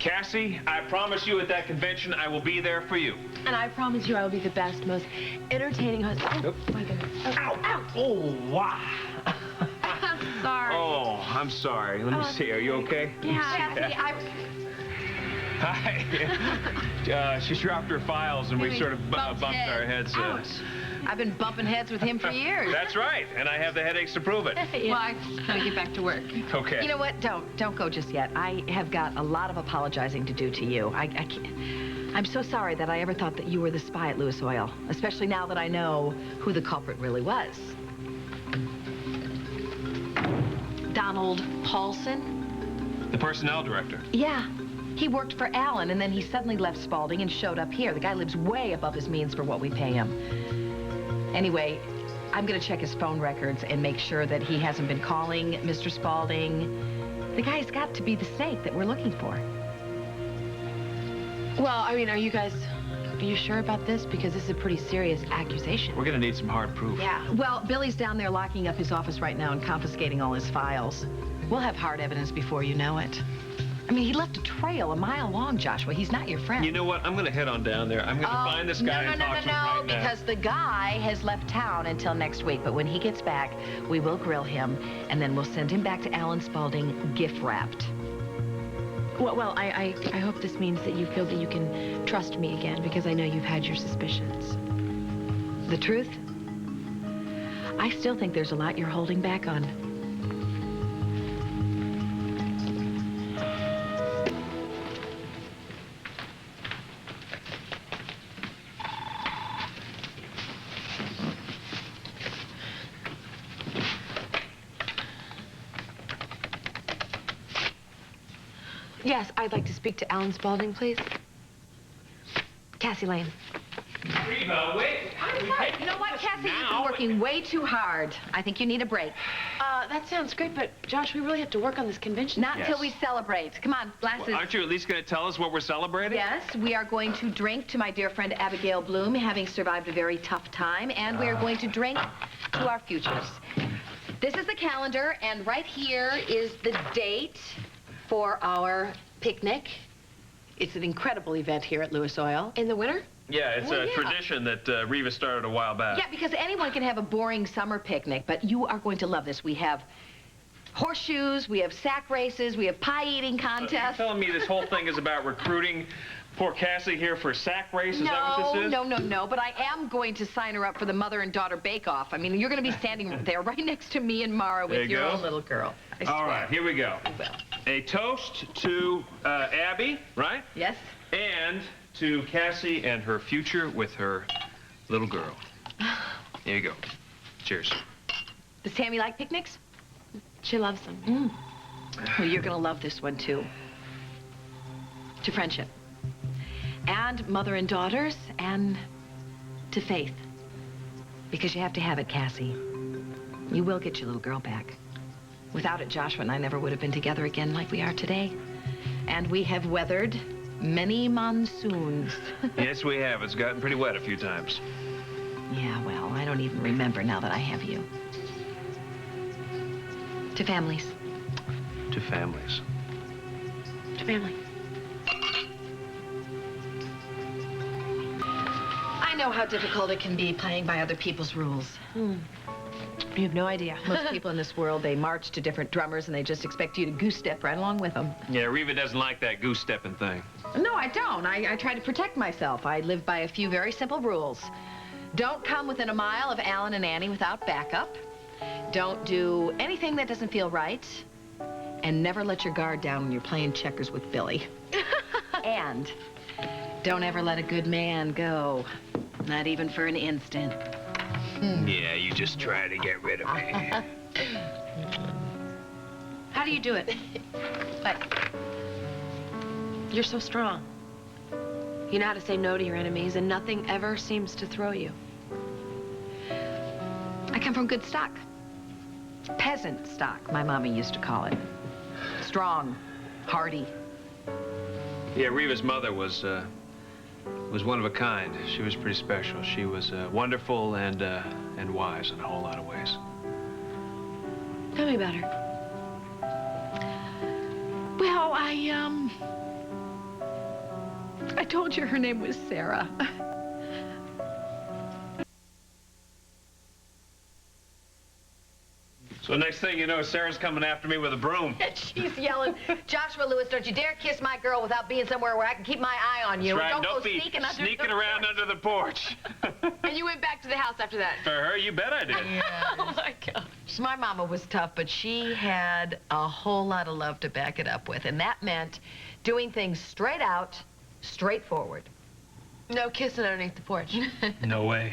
Cassie, I promise you at that convention I will be there for you. And I promise you I will be the best, most entertaining host. Oh, my goodness. Oh. Ow! Ow! Oh, wow. I'm sorry. Oh, I'm sorry. Let me see. Are you okay? Yeah, Cassie, Hi. She dropped her files and we sort of bumped our heads. Ouch. I've been bumping heads with him for years. That's right, and I have the headaches to prove it. Well, I gotta get back to work. Okay. You know what? Don't go just yet. I have got a lot of apologizing to do to you. I can't. I'm so sorry that I ever thought that you were the spy at Lewis Oil, especially now that I know who the culprit really was. Donald Paulson? The personnel director. Yeah. He worked for Alan, and then he suddenly left Spaulding and showed up here. The guy lives way above his means for what we pay him. Anyway, I'm gonna check his phone records and make sure that he hasn't been calling Mr. Spaulding. The guy's got to be the snake that we're looking for. Well, I mean, are you sure about this? Because this is a pretty serious accusation. We're gonna need some hard proof. Yeah. Well, Billy's down there locking up his office right now and confiscating all his files. We'll have hard evidence before you know it. I mean, he left a trail a mile long, Joshua. He's not your friend. You know what? I'm gonna head on down there. I'm gonna find this guy and talk to him right now. Because the guy has left town until next week. But when he gets back, we will grill him, and then we'll send him back to Alan Spaulding gift-wrapped. Well, I hope this means that you feel that you can trust me again, because I know you've had your suspicions. The truth? I still think there's a lot you're holding back on. Yes, I'd like to speak to Alan Spaulding, please. Cassie Lane. Reva, wait. I'm sorry. You know what, Cassie? You've been working way too hard. I think you need a break. That sounds great, but Josh, we really have to work on this convention. Not until we celebrate. Come on, glasses. Well, aren't you at least going to tell us what we're celebrating? Yes, we are going to drink to my dear friend Abigail Bloom, having survived a very tough time, and we are going to drink to our futures. This is the calendar, and right here is the date for our picnic. It's an incredible event here at Lewis Oil. In the winter? Yeah, it's a tradition that Reva started a while back. Yeah, because anyone can have a boring summer picnic, but you are going to love this. We have horseshoes, we have sack races, we have pie-eating contests. You're telling me this whole thing is about recruiting poor Cassie here for sack race? Is that what this is? No, but I am going to sign her up for the mother and daughter bake-off. I mean, you're going to be standing there right next to me and Mara with your own little girl. I swear. All right, here we go. You will. A toast to Abby, right? Yes? And to Cassie and her future with her little girl. Here you go. Cheers. Does Tammy like picnics? She loves them. Well, you're going to love this one, too. To friendship. And mother and daughters, and to faith. Because you have to have it, Cassie. You will get your little girl back. Without it, Joshua and I never would have been together again like we are today. And we have weathered many monsoons. Yes, we have. It's gotten pretty wet a few times. Yeah, well, I don't even remember now that I have you. To families. To families. To family. I know how difficult it can be playing by other people's rules. You have no idea. Most people in this world, they march to different drummers and they just expect you to goose step right along with them. Yeah, Reva doesn't like that goose stepping thing. No, I don't. I try to protect myself. I live by a few very simple rules. Don't come within a mile of Alan and Annie without backup. Don't do anything that doesn't feel right. And never let your guard down when you're playing checkers with Billy. And don't ever let a good man go. Not even for an instant. Yeah, you just try to get rid of me. How do you do it? You're so strong. You know how to say no to your enemies, and nothing ever seems to throw you. I come from good stock. Peasant stock, my mommy used to call it. Strong, hardy. Yeah, Reva's mother was one of a kind. She was pretty special. She was wonderful and wise in a whole lot of ways. Tell me about her. Well, I told you her name was Sarah. So next thing you know, Sarah's coming after me with a broom. She's yelling, Joshua Lewis, don't you dare kiss my girl without being somewhere where I can keep my eye on you. That's right. Don't go be sneaking around under the porch. And you went back to the house after that? For her, you bet I did. Oh, my God. My mama was tough, but she had a whole lot of love to back it up with, and that meant doing things straight out, straightforward. No kissing underneath the porch. No way.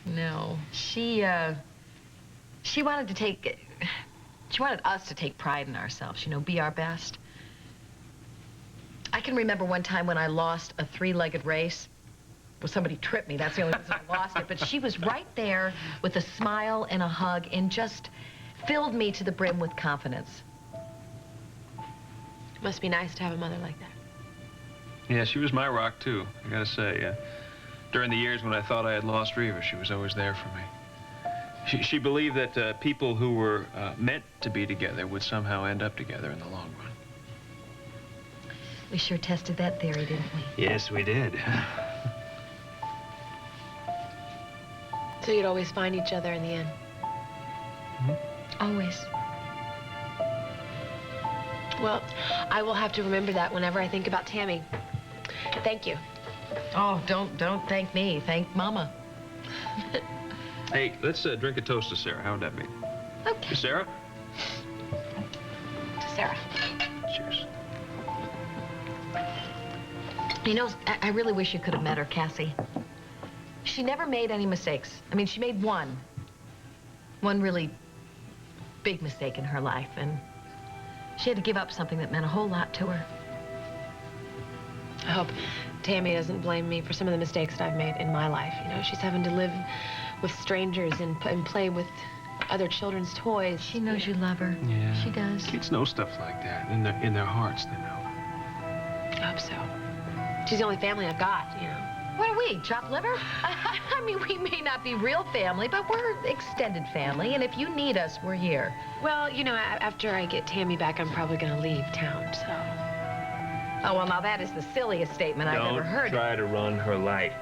No. She wanted us to take pride in ourselves, you know, be our best. I can remember one time when I lost a three-legged race. Well, somebody tripped me. That's the only reason I lost it. But she was right there with a smile and a hug and just filled me to the brim with confidence. Must be nice to have a mother like that. Yeah, she was my rock, too, I gotta say. During the years when I thought I had lost Reva, she was always there for me. She believed that people who were meant to be together would somehow end up together in the long run. We sure tested that theory, didn't we? Yes, we did. So you'd always find each other in the end? Always. Well, I will have to remember that whenever I think about Tammy. Thank you. Oh, don't thank me. Thank Mama. Hey, let's drink a toast to Sarah. How would that be? Okay. To Sarah? To Sarah. Cheers. You know, I really wish you could have met her, Cassie. She never made any mistakes. I mean, she made one really big mistake in her life, and she had to give up something that meant a whole lot to her. I hope Tammy doesn't blame me for some of the mistakes that I've made in my life. You know, she's having to live with strangers and play with other children's toys. She knows you love her. Yeah. She does. Kids know stuff like that. In their hearts, they know. I hope so. She's the only family I've got, you know. What are we, chopped liver? I mean, we may not be real family, but we're extended family, and if you need us, we're here. Well, you know, after I get Tammy back, I'm probably going to leave town, so... Oh, well, now that is the silliest statement I've ever heard. Don't try to run her life.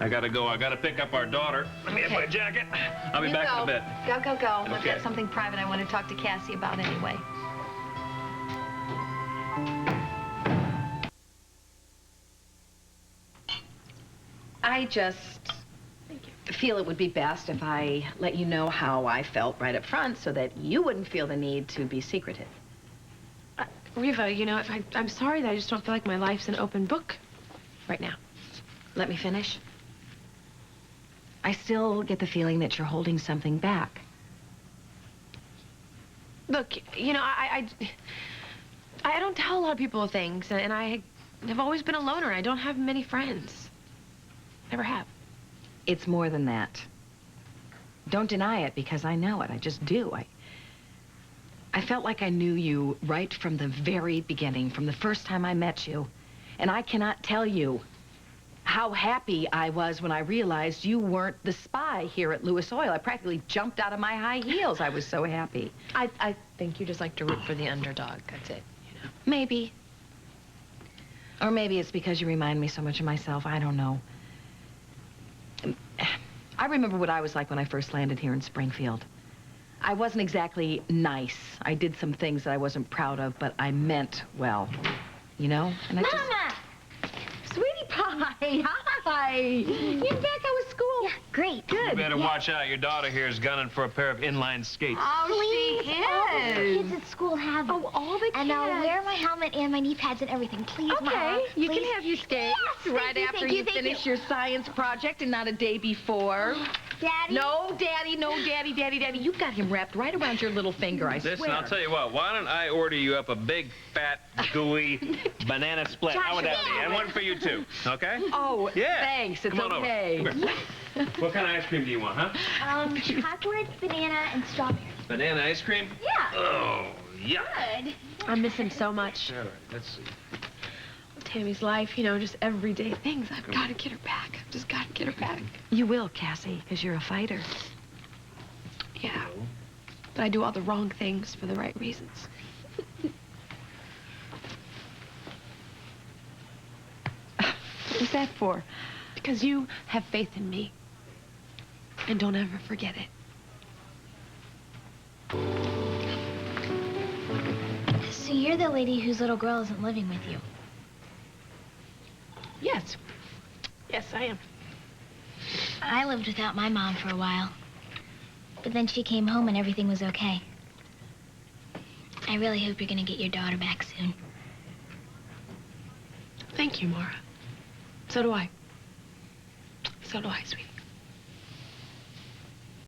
I gotta go. I gotta pick up our daughter. Let me get my jacket. I'll be back in a bit. Go. I've Okay. got something private I want to talk to Cassie about anyway. I just feel it would be best if I let you know how I felt right up front so that you wouldn't feel the need to be secretive. Reva, you know, I'm sorry that I just don't feel like my life's an open book right now. Let me finish. I still get the feeling that you're holding something back. Look, you know, I don't tell a lot of people things, and I have always been a loner. I don't have many friends. Never have. It's more than that. Don't deny it, because I know it. I just do. I felt like I knew you right from the very beginning, from the first time I met you. And I cannot tell you how happy I was when I realized you weren't the spy here at Lewis Oil. I practically jumped out of my high heels. I was so happy. I think you just like to root for the underdog. That's it, you know. Maybe. Or maybe it's because you remind me so much of myself. I don't know. I remember what I was like when I first landed here in Springfield. I wasn't exactly nice. I did some things that I wasn't proud of, but I meant well. You know? And I Mama! Sweetie pie! Hi! You're back out of school? Yeah, great. Good. You better watch out. Your daughter here is gunning for a pair of inline skates. Please, she all the is. kids at school have them. Oh, all the kids. And I'll wear my helmet and my knee pads and everything. Please, Mama. Okay, you Please. can have your skates Yes, right thank after you, you thank finish you. your science project and not a day before. Daddy? No, Daddy, no, Daddy, Daddy, Daddy. You've got him wrapped right around your little finger, I swear. Listen, I'll tell you what. Why don't I order you up a big, fat, gooey banana split? How would that be? And one for you, too. Okay? Oh, Yeah. thanks. It's Come on okay. over. Come here. What kind of ice cream do you want, huh? Chocolate, banana, and strawberry. Banana ice cream? Yeah. Oh, yeah. Good. I miss him so much. All right, let's see. Tammy's life, you know, just everyday things. I've got to get her back. I've just got to get her back. You will, Cassie, because you're a fighter. Yeah. But I do all the wrong things for the right reasons. What's that for? Because you have faith in me. And don't ever forget it. So you're the lady whose little girl isn't living with you. Yes. Yes, I am. I lived without my mom for a while. But then she came home and everything was okay. I really hope you're gonna get your daughter back soon. Thank you, Maura. So do I. So do I, sweetie.